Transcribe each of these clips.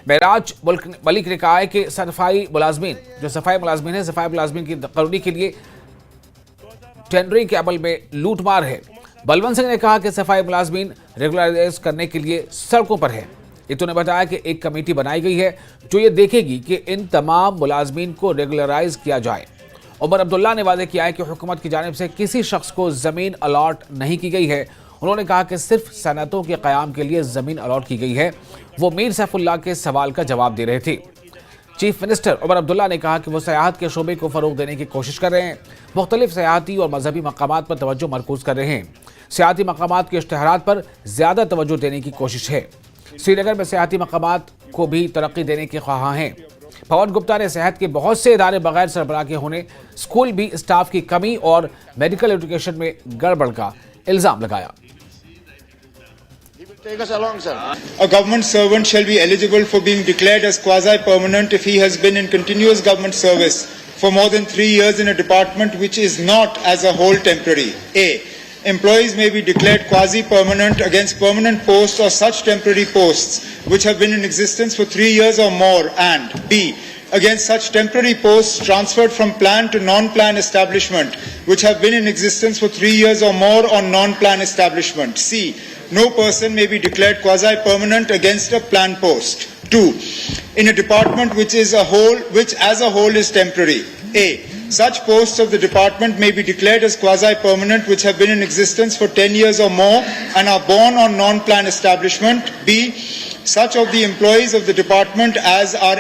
महराज मलिक ने कहा है कि सफाई मुलाजमीन है, सफाई मुलाजमीन की करोड़ी के लिए टेंडरिंग के अमल में लूटमार है। बलवंत सिंह ने कहा कि सफाई मुलाजमीन रेगुलराइज करने के लिए सड़कों पर है। इतु ने बताया कि एक कमेटी बनाई गई है जो ये देखेगी कि इन तमाम मुलाजमीन को रेगुलराइज किया जाए। उमर अब्दुल्ला ने वादे किया है कि हुकूमत की जानिब से किसी शख्स को जमीन अलॉट नहीं की गई है। उन्होंने कहा कि सिर्फ सनतों के क़याम के लिए जमीन अलॉट की गई है। वो मीर सैफुल्लाह के सवाल का जवाब दे रहे थे। चीफ मिनिस्टर उमर अब्दुल्ला ने कहा कि वो सयाहत के शोबे को फ़रोग देने की कोशिश कर रहे हैं। मुख्तलिफ सयाहती और मजहबी मकामात पर तवज्जो मरकूज कर रहे हैं। सियाहती मकामात के इश्तहारात पर ज़्यादा तवज्जो देने की कोशिश है। श्रीनगर में सियाहती मकामात को भी तरक्की देने के ख्वाहां हैं। पवन गुप्ता ने सेहत के बहुत से इदारे बगैर सरबराह के होने, स्कूल भी स्टाफ की कमी और मेडिकल एजुकेशन में गड़बड़ का इल्जाम लगाया। Take us along, sir. A government servant shall be eligible for being declared as quasi-permanent if he has been in continuous government service for more than 3 years in a department which is not as a whole temporary. A. Employees may be declared quasi-permanent against permanent posts or such temporary posts which have been in existence for 3 years or more, and B. Against such temporary posts transferred from plan to non-plan establishment which have been in existence for 3 years or more on non-plan establishment. C. No person may be declared quasi-permanent against a plan post. 2. In a department which as a whole is temporary. A. Such posts of the department may be declared as quasi-permanent which have been in existence for 10 years or more and are born on non-plan establishment. B. Such of the employees of the department as are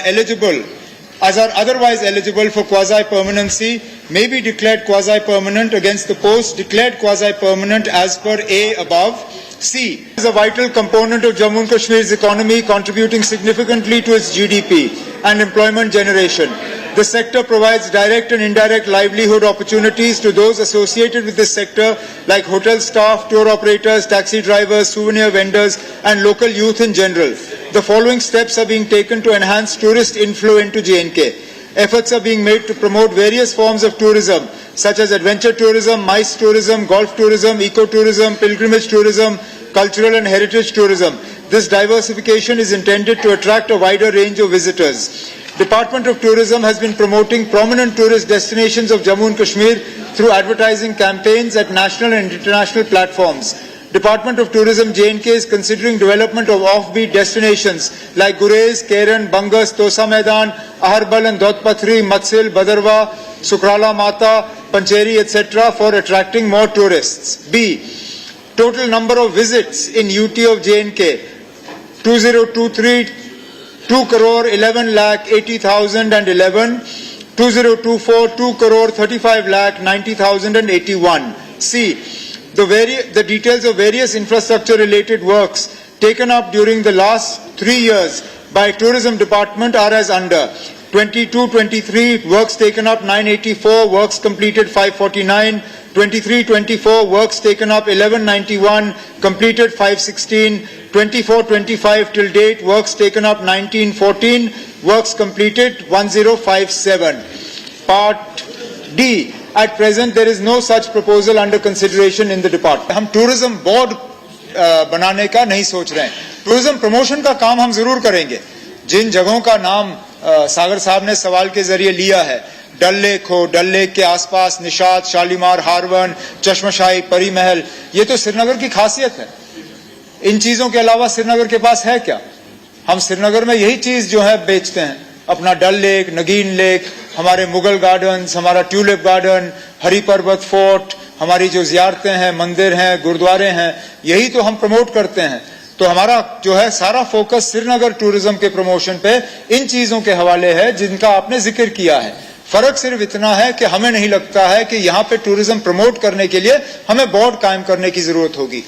otherwise eligible for quasi-permanency may be declared quasi-permanent against the post declared quasi-permanent as per A above. C is a vital component of Jammu and Kashmir's economy, contributing significantly to its GDP and employment generation. The sector provides direct and indirect livelihood opportunities to those associated with this sector, like hotel staff, tour operators, taxi drivers, souvenir vendors, and local youth in general. The following steps are being taken to enhance tourist inflow into J&K. Efforts are being made to promote various forms of tourism, such as adventure tourism, MICE tourism, golf tourism, eco-tourism, pilgrimage tourism, cultural and heritage tourism. This diversification is intended to attract a wider range of visitors. Department of Tourism has been promoting prominent tourist destinations of Jammu and Kashmir through advertising campaigns at national and international platforms. Department of Tourism J&K is considering development of offbeat destinations like Gurez, Keran, Bangas, Tosa Maidan, Aharbal and Dodpatri, Matsil, Badarwa, Sukrala Mata, Pancheri, etc. for attracting more tourists. B. Total number of visits in UT of J&K 2023 2 crore 11 lakh 80,011, 2024 2 crore 35 lakh 90,081. C. The details of various infrastructure related works taken up during the last 3 years by Tourism Department are as under. 22-23 works taken up 984, works completed 549, 23-24 works taken up 1191, completed 516, 24-25 till date works taken up 1914, works completed 1057. Part D. At present there is no such proposal under consideration in the department. हम tourism board बनाने का नहीं सोच रहे हैं. Tourism promotion का काम हम जरूर करेंगे. जिन जगहों का नाम सागर साहब ने सवाल के जरिए लिया है, डल लेक हो, डल लेक के आसपास निशात, शालीमार, हारवन, चश्मशाही, परी महल, ये तो श्रीनगर की खासियत है. इन चीजों के अलावा श्रीनगर के पास है क्या? हम श्रीनगर में यही चीज जो है बेचते हैं, अपना डल लेक, नगीन लेक, हमारे मुगल गार्डन्स, हमारा ट्यूलिप गार्डन, हरी पर्वत फोर्ट, हमारी जो जियारतें हैं, मंदिर हैं, गुरुद्वारे हैं, यही तो हम प्रमोट करते हैं. तो हमारा जो है सारा फोकस श्रीनगर टूरिज्म के प्रमोशन पे इन चीजों के हवाले है जिनका आपने जिक्र किया है. फर्क सिर्फ इतना है कि हमें नहीं लगता है कि यहाँ पे टूरिज्म प्रमोट करने के लिए हमें बोर्ड कायम करने की जरूरत होगी.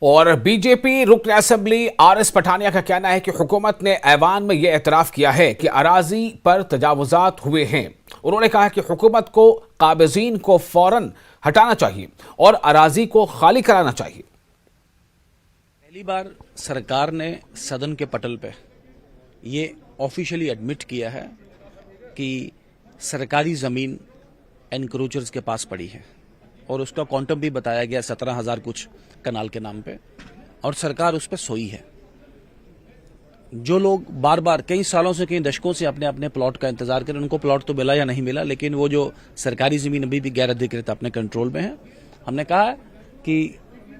और बीजेपी रुकन असेंबली आरएस पठानिया का कहना है कि हुकूमत ने ऐवान में यह एतराफ़ किया है कि अराजी पर तजावुजात हुए हैं. उन्होंने कहा कि हुकूमत को काबिज़ीन को फौरन हटाना चाहिए और अराजी को खाली कराना चाहिए. पहली बार सरकार ने सदन के पटल पे ये ऑफिशियली एडमिट किया है कि सरकारी ज़मीन एनक्रोचर्स के पास पड़ी है और उसका क्वांटम भी बताया गया 17,000 कुछ कनाल के नाम पे, और सरकार उस पर सोई है. जो लोग बार बार कई सालों से कई दशकों से अपने अपने प्लॉट का इंतजार करें, उनको प्लॉट तो मिला या नहीं मिला, लेकिन वो जो सरकारी जमीन अभी भी गैर अधिकृत अपने कंट्रोल में है, हमने कहा है कि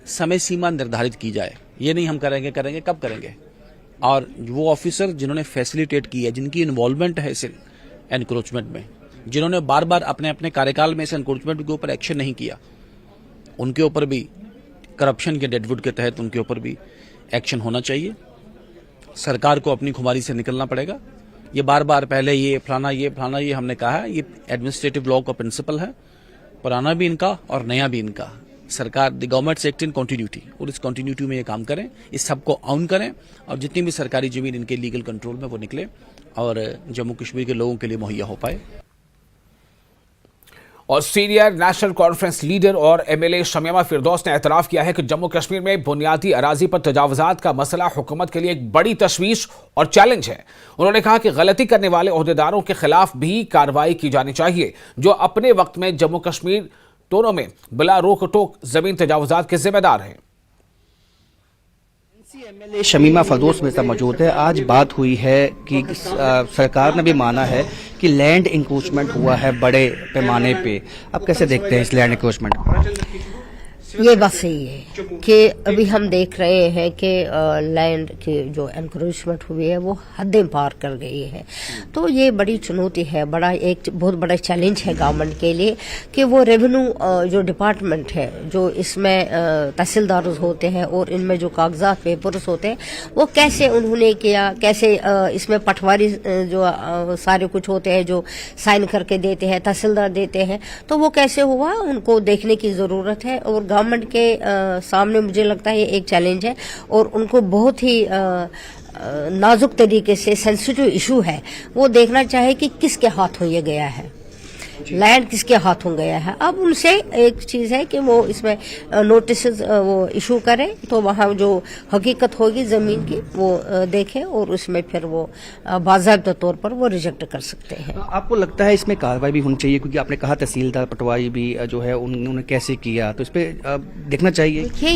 समय सीमा निर्धारित की जाए। ये नहीं हम करेंगे कब करेंगे। और वो ऑफिसर जिन्होंने फैसिलिटेट की है, जिनकी इन्वॉल्वमेंट है इस एनक्रोचमेंट में, जिन्होंने बार बार अपने अपने कार्यकाल में इस एनक्रोचमेंट के ऊपर एक्शन नहीं किया, उनके ऊपर भी करप्शन के डेडवुड के तहत उनके ऊपर भी एक्शन होना चाहिए। सरकार को अपनी खुमारी से निकलना पड़ेगा। ये बार बार पहले ये फलाना ये हमने कहा है, ये एडमिनिस्ट्रेटिव लॉ का प्रिंसिपल है, पुराना भी इनका और नया भी इनका। सरकार the government act in continuity, और इस कंटिन्यूटी में ये काम करें, इस सबको ऑन करें और जितनी भी सरकारी जमीन इनके लीगल कंट्रोल में वो निकले और जम्मू कश्मीर के लोगों के लिए मुहैया हो पाए। और सीनियर नेशनल कॉन्फ्रेंस लीडर और एमएलए शमीमा फिरदौस ने एतराफ किया है कि जम्मू कश्मीर में बुनियादी अराजी पर तजावुजात का मसला हुकूमत के लिए एक बड़ी तशवीश और चैलेंज है। उन्होंने कहा कि गलती करने वाले ओहदेदारों के खिलाफ भी कार्रवाई की जानी चाहिए, जो अपने वक्त में जम्मू कश्मीर दोनों में बिला रोक टोक जमीन तजावुजात के जिम्मेदार हैं। एमएलए शमीमा फिरदौस में मौजूद है। आज बात हुई है कि सरकार ने भी माना है कि लैंड इंक्रोचमेंट हुआ है बड़े पैमाने पे। अब कैसे देखते हैं इस लैंड इंक्रोचमेंट को? ये बात सही है कि अभी हम देख रहे हैं कि लैंड की जो एनक्रोचमेंट हुई है वो हदें पार कर गई है। तो ये बड़ी चुनौती है, एक बहुत बड़ा चैलेंज है गवर्नमेंट के लिए कि वो रेवेन्यू जो डिपार्टमेंट है, जो इसमें तहसीलदार होते हैं और इनमें जो कागजात पेपर्स होते हैं, वो कैसे उन्होंने किया, कैसे इसमें पटवारी जो सारे कुछ होते हैं जो साइन करके देते हैं, तहसीलदार देते हैं, तो वो कैसे हुआ उनको देखने की जरूरत है। और गवर्नमेंट के सामने मुझे लगता है ये एक चैलेंज है और उनको बहुत ही नाजुक तरीके से सेंसिटिव इशू है, वो देखना चाहे कि किसके हाथों ये गया है, लैंड किसके हाथों गया है। अब उनसे एक चीज है कि वो इसमें नोटिस वो इशू करें, तो वहाँ जो हकीकत होगी जमीन की वो देखें और उसमें फिर वो बाज़ाब्ता तौर पर वो रिजेक्ट कर सकते हैं। आपको लगता है इसमें कार्रवाई भी होनी चाहिए, क्योंकि आपने कहा तहसीलदार पटवारी भी जो है उन्होंने कैसे किया, तो इस पर देखना चाहिए। देखिए,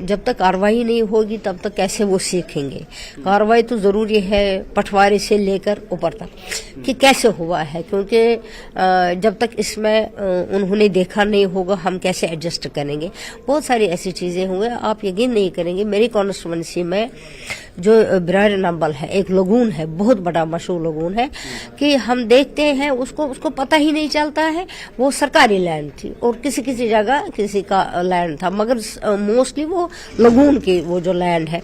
जब तक कार्रवाई नहीं होगी तब तक कैसे वो सीखेंगे। कार्रवाई तो जरूरी है पटवारी से लेकर ऊपर तक कि कैसे हुआ है, क्योंकि जब तक इसमें उन्होंने देखा नहीं होगा हम कैसे एडजस्ट करेंगे। बहुत सारी ऐसी चीजें हुए, आप यकीन नहीं करेंगे, मेरी कॉन्स्टिट्यूएंसी में जो बिरार नंबल है, एक लगून है, बहुत बड़ा मशहूर लगून है, कि हम देखते हैं उसको पता ही नहीं चलता है वो सरकारी लैंड थी और किसी किसी जगह किसी का लैंड था, मगर मोस्टली वो लगून की वो जो लैंड है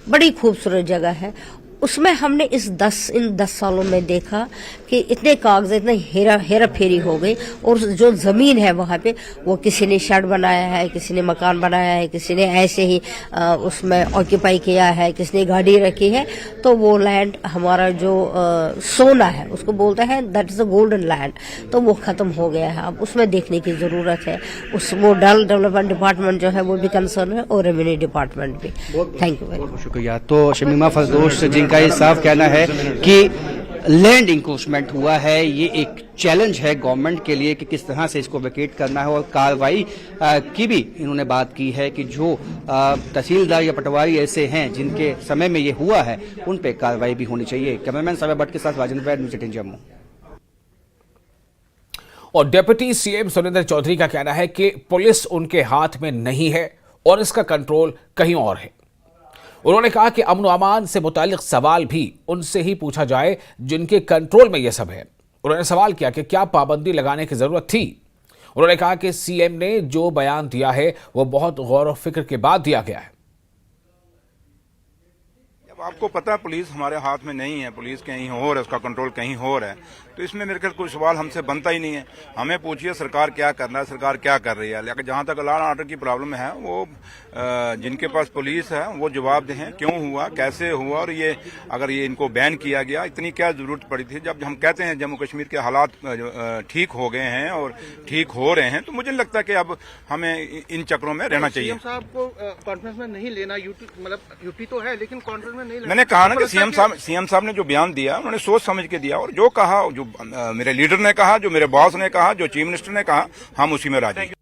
बड़ी खूबसूरत जगह है। उसमें हमने इन 10 सालों में देखा कि इतने कागज, इतने हेरा फेरी हो गई और जो जमीन है वहाँ पे वो किसी ने शेड बनाया है, किसी ने मकान बनाया है, किसी ने ऐसे ही उसमें ऑक्यूपाई किया है, किसी ने गाड़ी रखी है। तो वो लैंड हमारा जो सोना है उसको बोलते हैं that is a golden land, तो वो खत्म हो गया है। अब उसमें देखने की जरूरत है। वो डेवलपमेंट डिपार्टमेंट जो है वो भी कंसर्न है और रेवेन्यू डिपार्टमेंट भी। Thank you very much. शुक्रिया। तो शमीमा फिरदौस जिनका ये साफ कहना है कि लैंड इंक्रोचमेंट हुआ है, ये एक चैलेंज है गवर्नमेंट के लिए कि किस तरह से इसको वेकेट करना है, और कार्रवाई की भी इन्होंने बात की है कि जो तहसीलदार या पटवारी ऐसे हैं जिनके समय में ये हुआ है उन पे कार्रवाई भी होनी चाहिए। कैमरामैन साबिर भट्ट के साथ राजेंद्र वैद, न्यूज़ 18 जम्मू। और डिप्टी सीएम सुरेंद्र चौधरी का कहना है कि पुलिस उनके हाथ में नहीं है और इसका कंट्रोल कहीं और है। उन्होंने कहा कि अमन और अमान से मुतालिक सवाल भी उनसे ही पूछा जाए जिनके कंट्रोल में यह सब है। उन्होंने सवाल किया कि क्या पाबंदी लगाने की जरूरत थी। उन्होंने कहा कि सीएम ने जो बयान दिया है वो बहुत गौर और फिक्र के बाद दिया गया है। जब आपको पता है पुलिस हमारे हाथ में नहीं है, पुलिस कहीं और है, उसका कंट्रोल कहीं और है, तो इसमें मेरे ख्याल कोई सवाल हमसे बनता ही नहीं है। हमें पूछिए सरकार क्या करना है, सरकार क्या कर रही है। लेकिन जहां तक लॉ एंड ऑर्डर की प्रॉब्लम है वो जिनके पास पुलिस है वो जवाब दें क्यों हुआ, कैसे हुआ, और ये अगर ये इनको बैन किया गया, इतनी क्या जरूरत पड़ी थी। जब हम कहते हैं जम्मू कश्मीर के हालात ठीक हो गए हैं और ठीक हो रहे हैं, तो मुझे लगता है कि अब हमें इन चक्रों में रहना चाहिए। सीएम साहब को कॉन्फ्रेंस में नहीं लेना, यूटी तो है लेकिन कॉन्फ्रेंस में नहीं लेना। मैंने कहा ना कि सीएम साहब ने जो बयान दिया उन्होंने सोच समझ के दिया, और जो कहा, जो मेरे लीडर ने कहा, जो मेरे बॉस ने कहा, जो चीफ मिनिस्टर ने कहा, हम उसी में राजी हैं।